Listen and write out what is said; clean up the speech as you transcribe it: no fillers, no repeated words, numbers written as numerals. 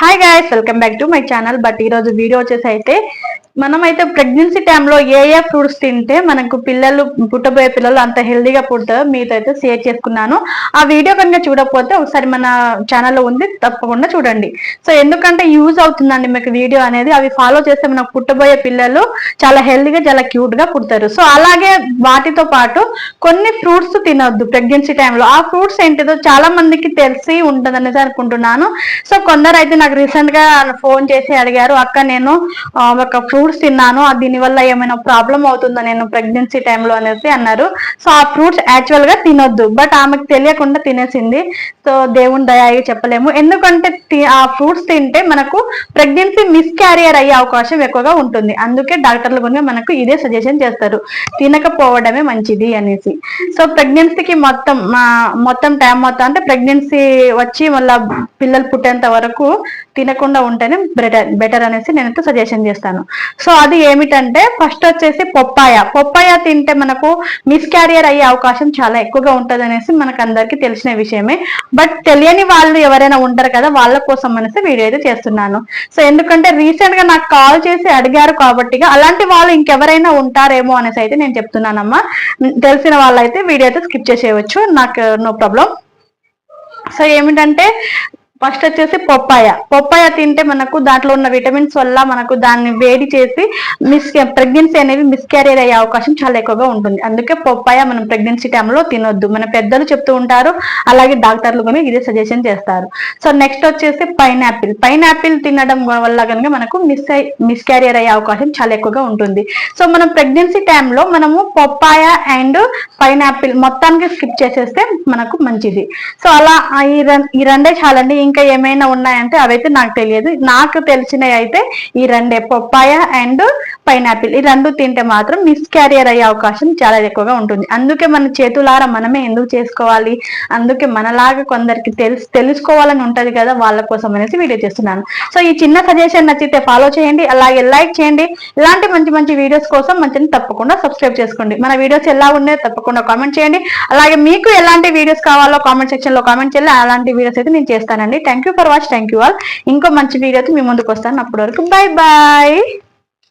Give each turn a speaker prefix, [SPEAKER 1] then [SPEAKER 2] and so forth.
[SPEAKER 1] Hi guys, welcome back to my channel. But ఈ రోజు video వచ్చేసి అయితే మనమైతే ప్రెగ్నెన్సీ టైంలో ఏ ఫ్రూట్స్ తింటే మనకు పిల్లలు పుట్టబోయే పిల్లలు అంత హెల్దీగా పుడతారో మీతో అయితే షేర్ చేసుకున్నాను. ఆ వీడియో కనుక చూడకపోతే ఒకసారి మన ఛానల్లో ఉంది, తప్పకుండా చూడండి. సో ఎందుకంటే యూజ్ అవుతుందండి మీకు వీడియో అనేది. అవి ఫాలో చేస్తే మనకు పుట్టబోయే పిల్లలు చాలా హెల్దీగా చాలా క్యూట్ గా పుడతారు. సో అలాగే వాటితో పాటు కొన్ని ఫ్రూట్స్ తినొద్దు ప్రెగ్నెన్సీ టైంలో. ఆ ఫ్రూట్స్ ఏంటిదో చాలా మందికి తెలిసి ఉంటుంది అనేసి అనుకుంటున్నాను. సో కొందరు అయితే నాకు రీసెంట్ గా ఫోన్ చేసి అడిగారు, అక్క నేను ఒక ఫ్రూట్స్ తిన్నాను, దీనివల్ల ఏమైనా ప్రాబ్లం అవుతుందా నేను ప్రెగ్నెన్సీ టైంలో అనేసి అన్నారు. సో ఆ ఫ్రూట్స్ యాక్చువల్ గా తినొద్దు, బట్ ఆమెకు తెలియకుండా తినేసింది. సో దేవుని దయ చెప్పలేము, ఎందుకంటే ఆ ఫ్రూట్స్ తింటే మనకు ప్రెగ్నెన్సీ మిస్ క్యారియర్ అయ్యే అవకాశం ఎక్కువగా ఉంటుంది. అందుకే డాక్టర్లు కూడా మనకు ఇదే సజెషన్ చేస్తారు, తినకపోవడమే మంచిది అనేసి. సో ప్రెగ్నెన్సీకి మొత్తం టైం మొత్తం అంటే ప్రెగ్నెన్సీ వచ్చి మళ్ళీ పిల్లలు పుట్టేంత వరకు తినకుండా ఉంటేనే బెటర్ అనేసి నేనైతే సజెషన్ చేస్తాను. సో అది ఏమిటంటే ఫస్ట్ వచ్చేసి పొప్పాయ తింటే మనకు మిస్ క్యారియర్ అయ్యే అవకాశం చాలా ఎక్కువగా ఉంటది అనేసి మనకు అందరికి తెలిసిన విషయమే. బట్ తెలియని వాళ్ళు ఎవరైనా ఉంటారు కదా, వాళ్ళ కోసం అనేసి వీడియో అయితే చేస్తున్నాను. సో ఎందుకంటే రీసెంట్ గా నాకు కాల్ చేసి అడిగారు కాబట్టి అలాంటి వాళ్ళు ఇంకెవరైనా ఉంటారేమో అనేసి అయితే నేను చెప్తున్నానమ్మా. తెలిసిన వాళ్ళైతే వీడియో అయితే స్కిప్ చేసేయవచ్చు, నాకు నో ప్రాబ్లం. సో ఏమిటంటే ఫస్ట్ వచ్చేసి పొప్పాయ తింటే మనకు దాంట్లో ఉన్న విటమిన్స్ వల్ల మనకు దాన్ని వేడి చేసి ప్రెగ్నెన్సీ అనేది మిస్క్యారియర్ అయ్యే అవకాశం చాలా ఎక్కువగా ఉంటుంది. అందుకే పొప్పాయ మనం ప్రెగ్నెన్సీ టైంలో తినొద్దు, మన పెద్దలు చెప్తూ ఉంటారు, అలాగే డాక్టర్లు కూడా ఇదే సజెషన్ చేస్తారు. సో నెక్స్ట్ వచ్చేసి పైనాపిల్ తినడం వల్ల కనుక మనకు మిస్క్యారియర్ అయ్యే అవకాశం చాలా ఎక్కువగా ఉంటుంది. సో మనం ప్రెగ్నెన్సీ టైంలో మనము పొప్పాయ అండ్ పైనాపిల్ మొత్తానికి స్కిప్ చేసేస్తే మనకు మంచిది. సో అలా ఈ రెండే చాలండి. ఇంకా ఏమైనా ఉన్నాయంటే అవైతే నాకు తెలియదు. నాకు తెలిసినవి అయితే ఈ రెండే, పొప్పాయ అండ్ పైనాపిల్. ఈ రెండు తింటే మాత్రం మిస్ క్యారియర్ అయ్యే అవకాశం చాలా ఎక్కువగా ఉంటుంది. అందుకే మన చేతులారా మనమే ఎందుకు చేసుకోవాలి, అందుకే మనలాగా కొందరికి తెలుసుకోవాలని ఉంటది కదా, వాళ్ళ కోసం అనేసి వీడియో చేస్తున్నాను. సో ఈ చిన్న సజెషన్ నచ్చితే ఫాలో చేయండి, అలాగే లైక్ చేయండి. ఇలాంటి మంచి మంచి వీడియోస్ కోసం మంచిని తప్పకుండా సబ్స్క్రైబ్ చేసుకోండి. మన వీడియోస్ ఎలా ఉన్నాయో తప్పకుండా కామెంట్ చేయండి. అలాగే మీకు ఎలాంటి వీడియోస్ కావాలో కామెంట్ సెక్షన్ లో కామెంట్ చేయాలి, అలాంటి వీడియోస్ అయితే నేను చేస్తానండి. Thank you for watch, thank you all. ఇంకో మంచి వీడియోతో మీ ముందుకు వస్తాను. అప్పటి వరకు బై బాయ్.